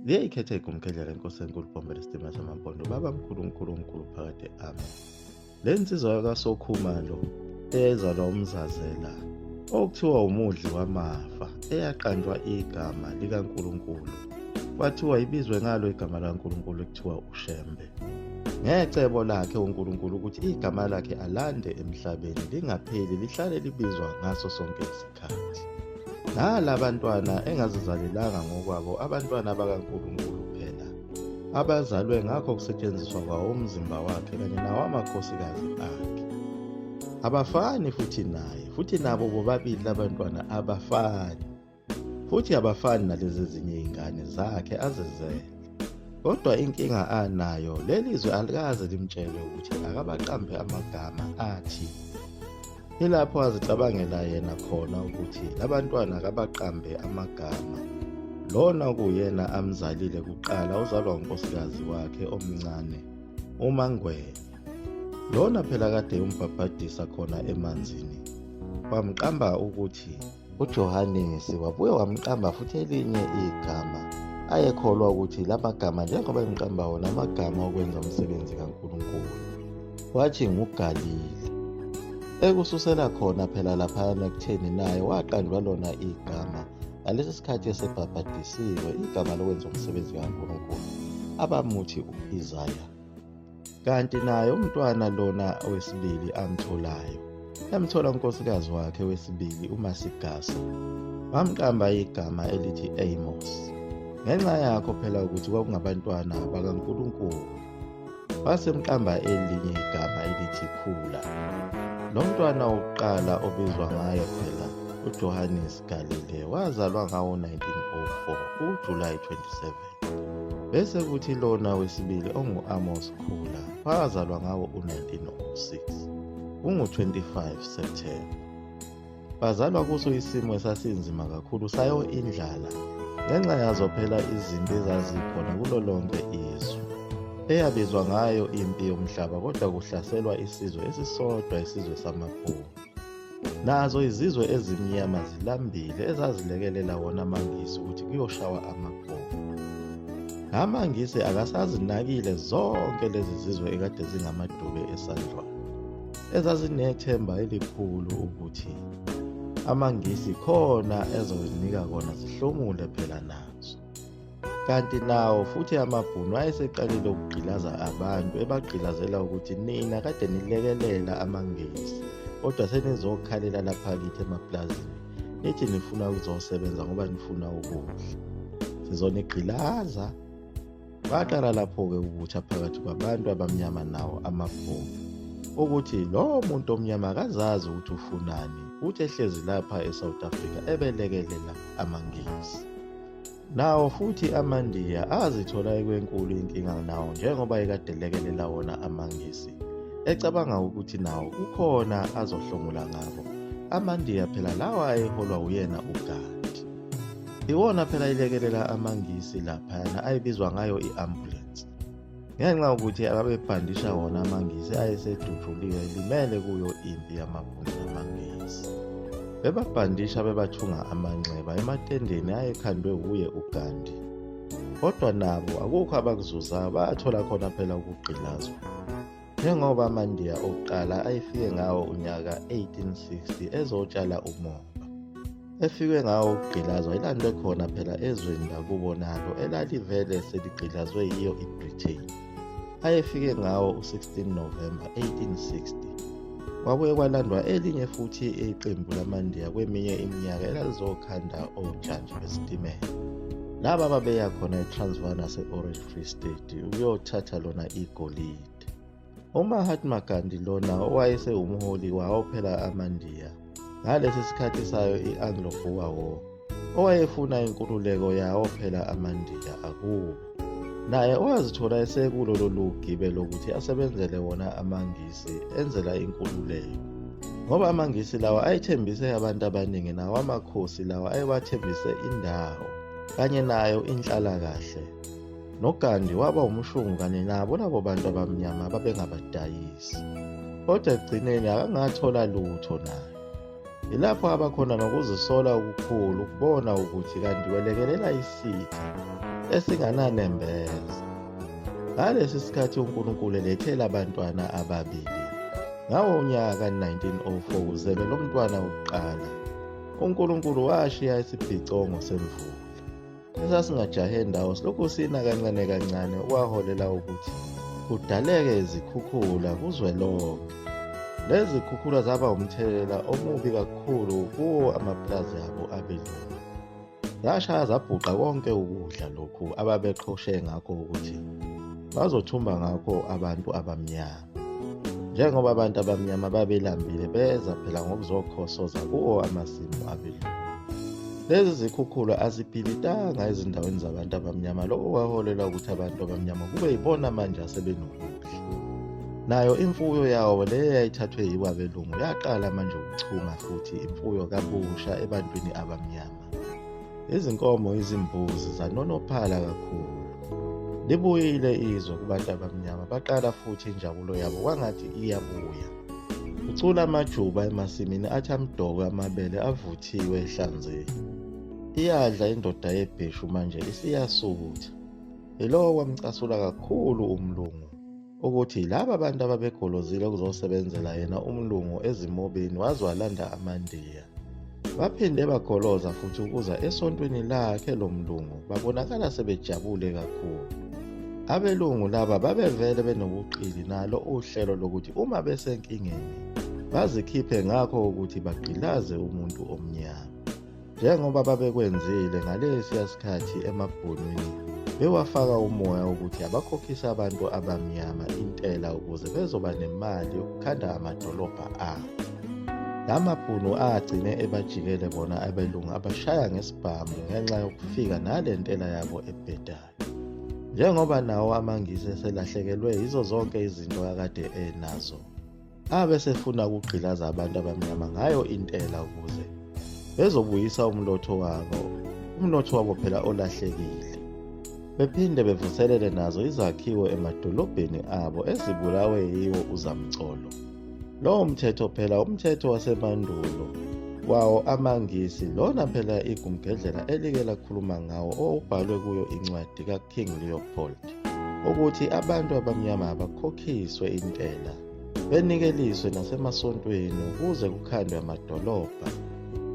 Liyayikhetha igumkhedlela inkosi enkulu Bombela isitima samampondo baba mkhulu phakade ami. Le nsizwa yakaSokhumalo eyayizalwa uMzazela okuthiwa umudli wamafa eyaqanjwa igama likaNkulunkulu kwathiwa ibizwe ngalo igama likaNkulunkulu ekuthiwa uShembe. Ngecebo lakhe uNkulunkulu ukuthi igama lakhe alande emhlabeni lingapheli lihlale libizwa ngaso sonke isikhathi. Nala bantwana engazizalelanga ngokwabo abantwana bakaNkulunkulu phela abazalwe ngakho kusetshenziswa kwawo umzimba wakhe kanye nawo amakhosikazi akhe. Abafani futhi naye futhi nabo bobabili labantwana abafani futhi abafani nalezi ezinye izingane zakhe azizele. Kodwa inkinga anayo lelizwe alikaze limtshele ukuthi akabaqambe amagama athi. Ilapho azicabangela yena khona ukuthi labantwana akabaqambe amagama. Lona kuyena amzalile kuqala uzalwa unkosikazi wakhe omncane uMangwenya. Lona phela kade umbhabhadisa khona emanzini. Wamqamba ukuthi uJohanesi wabuye wamqamba futhi elinye igama ayekholwa ukuthi lamagama njengoba emqamba wona amagama okwenza umsebenzi kaNkulunkulu. Wathi nguGalile. Ekususela khona phela laphayana kutheni naye waqanjwa lona igama ngalesi sikhathi esebhabhadisiwe igama lokwenza umsebenzi kaNkulunkulu abamuthi u-Isaya. Kanti naye umntwana lona owesibili amtholayo yamthola unkosikazi wakhe wesibili uMasigasa wamqamba igama elithi Amos. Ngenxa yakho phela ukuthi kwakungabantwana bakaNkulunkulu wasemqamba elinye igama elithi Khula. Lo mntwana wokuqala obizwa ngayo phela uJohannes Galile wazalwa ngawo 1904 kuJulayi 27. Bese kuthi lona wesibili ongu-Amos Khula wazalwa ngawo u-1906 kungu-25 September. Bazalwa kuso isimo esasinzima kakhulu sayo indlala ngenxa yazo phela izimpi ezazikhona kulo lonke izwe. Eyabizwa ngayo impi yomhlaba kodwa kuhlaselwa isizwe esisodwa isizwe samaBhunu. Nazo izizwe ezimnyama zilambile ezazilekelela wona amangisi ukuthi kuyoshawa amabhomu. Amangisi akasazinakile zonke lezi zizwe ekade zingamadube esandlwana ezazinethemba elikhulu ukuthi amangisi khona ezozinika kona zihlomule phela nazo. Kanti nawo futhi amabhunu ayeseqalile ukugqilaza abantu ebagqilazela ukuthi nina kade nilekelela amangisi kodwa senizokhalela lapha kithi emaplazini nithi nifuna ukuzosebenza ngoba nifuna ukudla. Sizonigqilaza. Baqala lapho-ke ukutsha phakathi kwabantu abamnyama nawo amabhunu ukuthi lo muntu omnyama akazazi ukuthi ufunani uthi ehlezi lapha eSouth Africa ebelekelela amangisi. Nawo futhi amaNdiya azithola ekwenkulu inkinga nawo njengoba ekade lekelela wona amangisi ecabanga ukuthi nawo kukhona azohlomula ngabo. AmaNdiya phela lawa ayeholwa uyena uGandhi. Iwona phela ilekelela amangisi laphana ayebizwa ngayo i-ambulance ngenxa ukuthi ababebhandisha wona amangisi ayesedutshuliwe limele kuyo impi yamabhunu namangisi. Bebabhandisha bebathunga amanxeba ematendeni ayekhandwe uye uGandhi. Kodwa nabo akukho abakuzuzayo bathola khona phela ukugqilazwa. Njengoba amaNdiya okuqala ayefike ngawo unyaka 1860 ezotshala umoba. Efike ngawo ukugqilazwa ilandwe khona phela ezweni lakubo nalo elalivele seligqilazwe yiyo iBritain. Ayefike ngawo u-16 November 1860. Kwabuye kwalandwa elinye futhi iqembu lamaNdiya kweminye iminyaka elalizokhanda ojantshi besitimela. Laba babeya khona eTransvaal nase-Orange Free State ukuyothatha lona igolide. uMahatma Gandhi lona owayese umholi wawo phela amaNdiya ngalesi sikhathi sayo i-Anglo-Boer War owayefuna inkululeko yawo phela amaNdiya akubo. Naye owazithola esekulo lolu gibe lokuthi asebenzele wona amangisi enzela inkululeko. Ngoba amangisi lawa ayethembise abantu abaningi nawo amakhosi lawa ayewathembise indawo kanye nayo inhlalakahle. NoGandhi waba umshungu kanye nabo labo bantu abamnyama babengabadayisi. Kodwa ekugcineni akangathola lutho naye. Ilapho abakhona nokuzisola okukhulu ukubona ukuthi kanti welekelela isitha esingananembeza. Ngalesi sikhathi uNkulunkulu elethela abantwana ababili. Ngawo unyaka 1904 kuzelwe lo mntwana wokuqala. uNkulunkulu washiya isibhicongo semvula. Esasingajahe ndawo silokhu sina kancane kancane okwaholela ukuthi kudaleke izikhukhula kuzwelonke. Lezi zikhukhula zaba umthelela omubi kakhulu kuwo amapulazi abo abelungu. Zashaya zabhuqa konke ukudla lokhu ababeqhoshe ngakho ukuthi bazothumba ngakho abantu abamnyama. Njengoba abantu abamnyama babelambile beza phela ngokuzokhosoza kuwo amasimu abelungu. Lezi zikhukhula azibhilitanga ezindaweni zabantu abamnyama, lokho kwaholela ukuthi abantu abamnyama kube yibona manje asebenokudla. Nayo imfuyo yawo le yayithathwe yibo abelungu yaqala manje ukuchuma futhi imfuyo kabusha ebantwini abamnyama. Izinkomo izimbuzi zanonophala kakhulu. Libuyile izwe kubantu abamnyama, baqala futhi injabulo yabo kwangathi iyabuya. Ucula amajuba emasimini athi amdoko amabele avuthiwe ehlanzeni. Iyadla indoda yebheshu manje isiyasutha. Yilowo kwamcasula kakhulu umlungu ukuthi laba abantu ababegolozile ukuzosebenzela yena umlungu ezimobeni waze walanda amandiya. Baphinde bagoloza futhi ukuza esontweni lakhe lo mlungu, babonakala sebejabule kakhulu. Abelungu laba babevele benobuqili nalo uhlelo lokuthi uma besenkingeni bazikhiphe ngakho ukuthi bagqilaze umuntu omnyama. Njengoba babekwenzile ngalesiya sikhathi emabhonweni, bewafaka umoya ukuthi abakhokhisa abantu abamnyama intela ukuze bezoba nemali yokukhanda amadolobha abo. Lamabhunu agcine ebajikele bona abelungu abashaya ngesibhamu ngenxa yokufika nale ntela yabo ebhedayo. Njengoba nawo amangisi eselahlekelwe yizo zonke izinto akade enazo, abesefuna ukugqilaza abantu abamnyama ngayo intela ukuze bezobuyisa umnotho wabo phela olahlekile. Bephinde bevuselele nazo izakhiwo emadolobheni abo ezibulawe yiwo uzamcolo. Lowo mthetho phela umthetho wasemandulo wawo amangisi, lona phela igumgedlela elike lakhuluma ngawo owubhalwe kuyo incwadi kaKing Leopold ukuthi abantu abamnyama bakhokhiswe intela, benikeliswe nasemasontweni ukuze kukhandwe amadolobha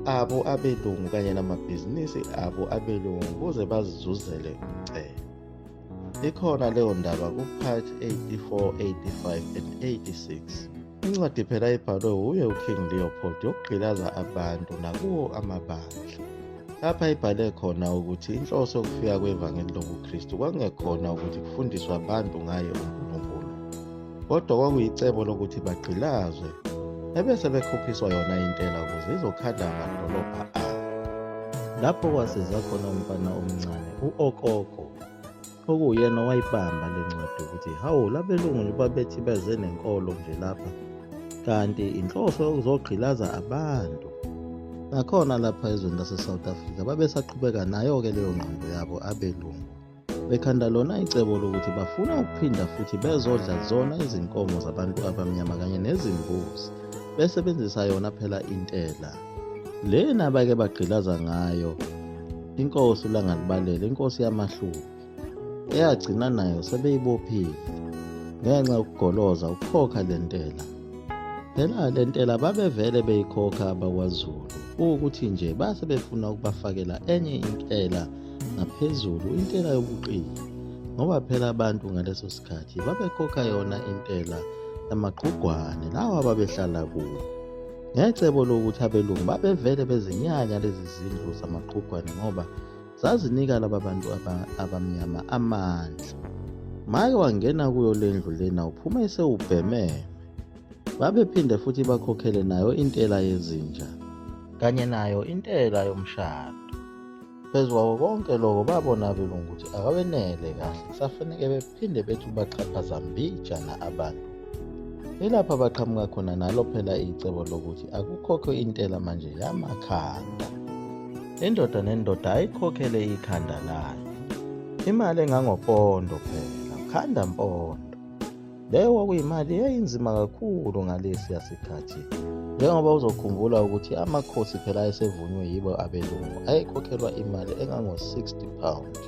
abo abelungu kanye namabhizinisi abo abelungu ukuze bazizuzele umcelo. Ikhona leyo ndaba ku-part 84, 85 and 86. Incwadi phela ibhalwe uye uKing Leopold yokugqilaza abantu nakuwo amabandla. Lapha ibhale khona ukuthi inhloso yokufika kwevangeli lobuKristu kwakungekhona ukuthi kufundiswe abantu ngaye uNkulunkulu, kodwa kwakuyicebo lokuthi bagqilazwe ebese bekhuphiswa yona intela ukuze izokhanda amadolobha abo. Lapho kwasiza khona umfana omncane u-Okoko, okuyena owayibamba le ncwadi ukuthi hawu labelungu babethi beze nenkolo nje lapha, kanti inhloso yokuzogqilaza abantu. Nakhona lapha ezweni lase-South Africa babesaqhubeka nayo-ke leyo ngqondo yabo abelungu, bekhanda lona icebo lokuthi bafuna ukuphinda futhi bezodla zona izinkomo zabantu abamnyama kanye nezimbuzi, besebenzisa yona phela intela lena bake bagqilaza ngayo inkosi uLangalibalele, inkosi yamaHlubi, eyagcina nayo sebeyibophile ngenxa yokugoloza ukukhokha lentela. Phela lentela babevele beyikhokha abakwaZulu, ukuthi nje base befuna ukubafakela enye intela ngaphezulu, intela yobuqili, ngoba phela abantu ngaleso sikhathi babekhokha yona intela yamaqhugwane lawa ababehlala kuwo. Ngecebo lokuthi abelungu babevele bezinyanya lezi zindlu zamaqhugwane ngoba zazinika laba bantu abamnyama amandla. Make wangena kuyo le ndlu lena uphume sewubhememe. Babephinde futhi bakhokhele nayo intela yezinja kanye nayo intela yomshado. Phezu kwawo konke lokho babona abelungu ukuthi akabenele kahle, kusafanele bephinde bethi baxhaphaza mbijana abantu. Ilapha baqhamuka khona nalo phela icebo lokuthi akukhokhwe intela manje yamakhanda. Indoda nendoda ayikhokhele ikhanda layo, imali engangopondo phela, khanda mpondo. Leyo kuyimali eyinzima kakhulu ngalesi yasikhathi, njengoba uzokhumbula ukuthi amakhosi phela ayesevunywe yibo abelungu ayekhokhelwa imali engango-60 pounds